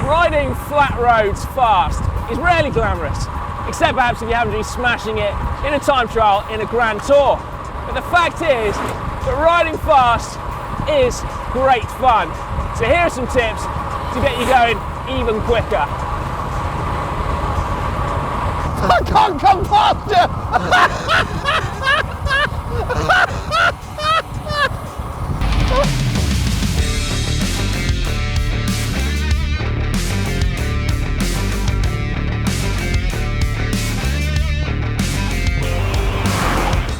Riding flat roads fast is rarely glamorous, except perhaps if you happen to be smashing it in a time trial in a Grand Tour. But the fact is that riding fast is great fun. So here are some tips to get you going even quicker. I can't come faster!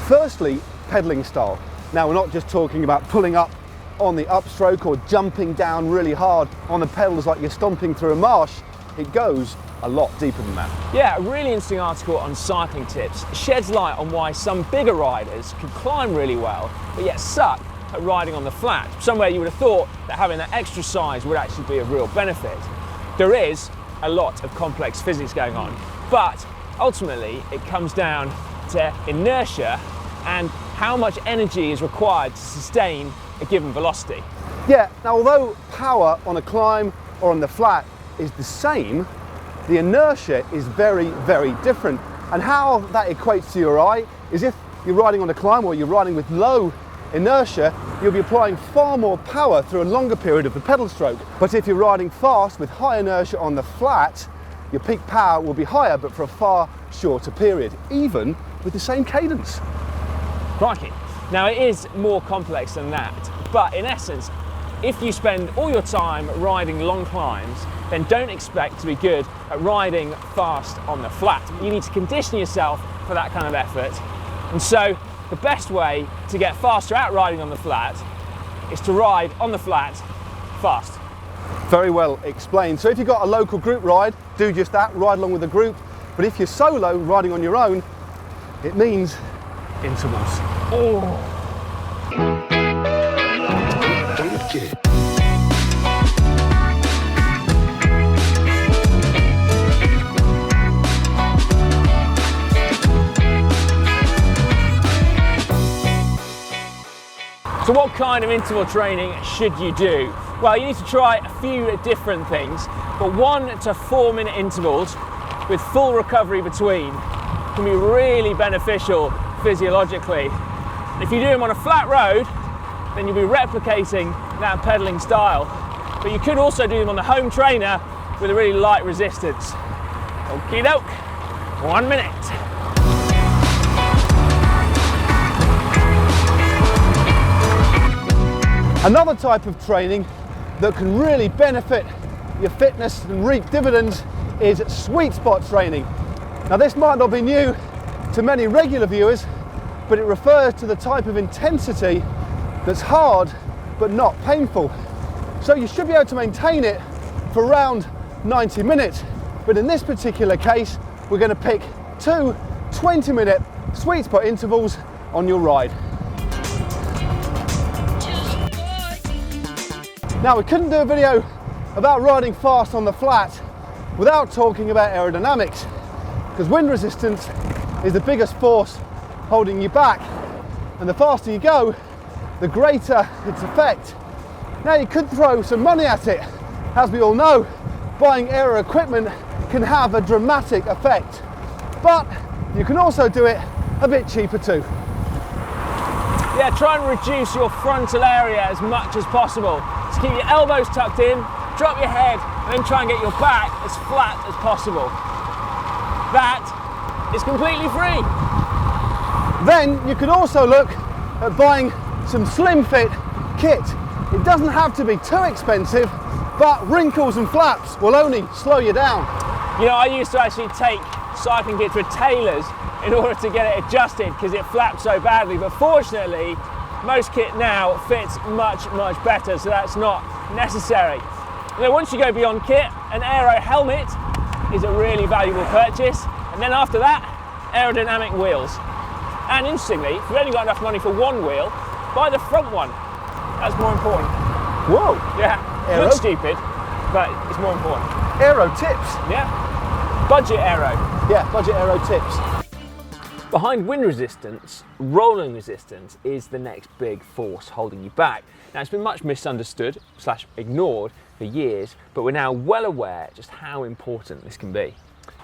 Firstly, pedalling style. Now, we're not just talking about pulling up on the upstroke or jumping down really hard on the pedals like you're stomping through a marsh. It goes a lot deeper than that. Yeah, a really interesting article on cycling tips sheds light on why some bigger riders can climb really well, but yet suck at riding on the flat, somewhere you would have thought that having that extra size would actually be a real benefit. There is a lot of complex physics going on, but ultimately it comes down to inertia and how much energy is required to sustain a given velocity. Yeah, now although power on a climb or on the flat is the same, the inertia is very, very different. And how that equates to your ride is if you're riding on a climb or you're riding with low inertia, you'll be applying far more power through a longer period of the pedal stroke. But if you're riding fast with high inertia on the flat, your peak power will be higher but for a far shorter period, even with the same cadence. Crikey. Now it is more complex than that, but in essence, if you spend all your time riding long climbs, then don't expect to be good at riding fast on the flat. You need to condition yourself for that kind of effort. And so the best way to get faster at riding on the flat is to ride on the flat fast. Very well explained. So if you've got a local group ride, do just that, ride along with a group. But if you're solo, riding on your own, it means intervals. Oh. So what kind of interval training should you do? Well, you need to try a few different things, but 1 to 4 minute intervals with full recovery between can be really beneficial physiologically. If you do them on a flat road, then you'll be replicating that pedaling style. But you could also do them on the home trainer with a really light resistance. Okie doke, 1 minute. Another type of training that can really benefit your fitness and reap dividends is sweet spot training. Now this might not be new to many regular viewers, but it refers to the type of intensity that's hard but not painful. So you should be able to maintain it for around 90 minutes. But in this particular case, we're going to pick 2 20-minute sweet spot intervals on your ride. Now we couldn't do a video about riding fast on the flat without talking about aerodynamics, because wind resistance is the biggest force holding you back, and the faster you go, the greater its effect. Now you could throw some money at it. As we all know, buying aero equipment can have a dramatic effect, but you can also do it a bit cheaper too. Yeah, try and reduce your frontal area as much as possible. So keep your elbows tucked in, drop your head, and then try and get your back as flat as possible. That is completely free. Then you could also look at buying some slim fit kit. It doesn't have to be too expensive, but wrinkles and flaps will only slow you down. You know, I used to actually take cycling kit to a tailor's in order to get it adjusted because it flapped so badly, but fortunately most kit now fits much better, so that's not necessary. And then once you go beyond kit, an aero helmet is a really valuable purchase, and then after that, aerodynamic wheels. And interestingly, if you've only got enough money for one wheel, buy the front one. That's more important. Whoa! Yeah, Aero? looks stupid, but it's more important. Aero tips. Yeah, budget aero. Yeah, budget aero tips. Behind wind resistance, rolling resistance is the next big force holding you back. Now it's been much misunderstood / ignored for years, but we're now well aware just how important this can be.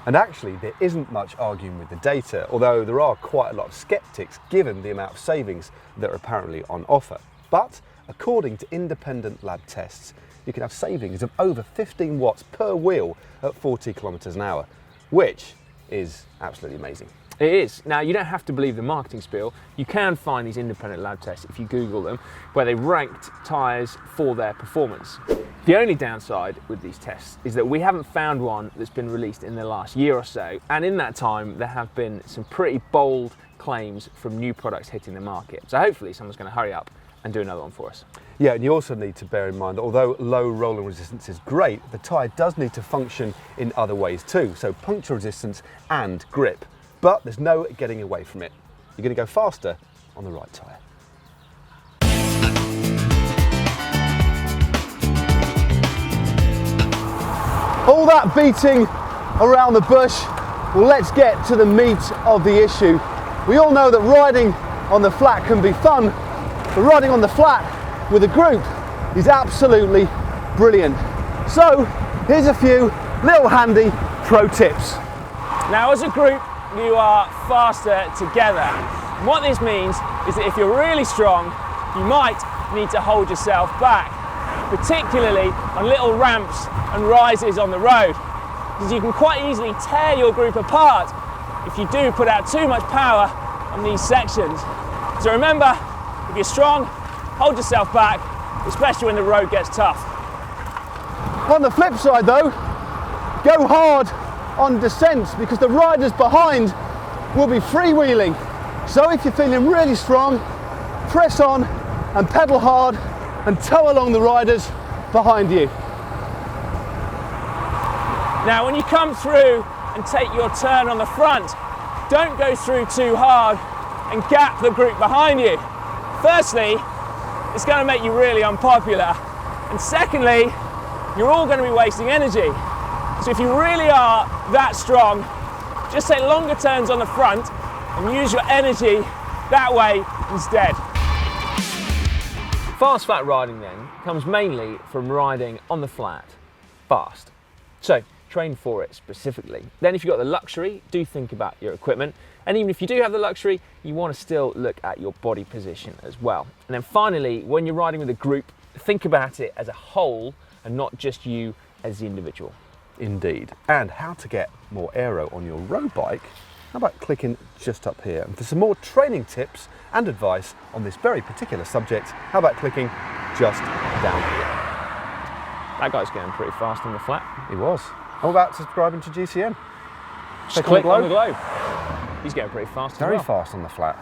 And actually, there isn't much arguing with the data, although there are quite a lot of skeptics given the amount of savings that are apparently on offer. But according to independent lab tests, you can have savings of over 15 watts per wheel at 40 kilometers an hour, which is absolutely amazing. It is. Now, you don't have to believe the marketing spiel. You can find these independent lab tests if you Google them, where they ranked tyres for their performance. The only downside with these tests is that we haven't found one that's been released in the last year or so, and in that time there have been some pretty bold claims from new products hitting the market. So hopefully someone's going to hurry up and do another one for us. Yeah, and you also need to bear in mind that although low rolling resistance is great, the tyre does need to function in other ways too, so puncture resistance and grip. But there's no getting away from it. You're going to go faster on the right tyre. All that beating around the bush, well, let's get to the meat of the issue. We all know that riding on the flat can be fun, but riding on the flat with a group is absolutely brilliant. So here's a few little handy pro tips. Now, as a group, you are faster together. And what this means is that if you're really strong, you might need to hold yourself back, particularly on little ramps and rises on the road, because you can quite easily tear your group apart if you do put out too much power on these sections. So remember, if you're strong, hold yourself back, especially when the road gets tough. On the flip side though, go hard on descents, because the riders behind will be freewheeling. So if you're feeling really strong, press on and pedal hard and tow along the riders behind you. Now, when you come through and take your turn on the front, don't go through too hard and gap the group behind you. Firstly, it's going to make you really unpopular. And secondly, you're all going to be wasting energy. So if you really are that strong, just take longer turns on the front and use your energy that way instead. Fast flat riding then comes mainly from riding on the flat fast. So train for it specifically. Then if you've got the luxury, do think about your equipment. And even if you do have the luxury, you want to still look at your body position as well. And then finally, when you're riding with a group, think about it as a whole and not just you as the individual. Indeed. And how to get more aero on your road bike, how about clicking just up here? And for some more training tips and advice on this very particular subject, how about clicking just down here? That guy's going pretty fast on the flat. He was. How about subscribing to GCN? Just click on the globe. He's going pretty fast as well. Very fast on the flat.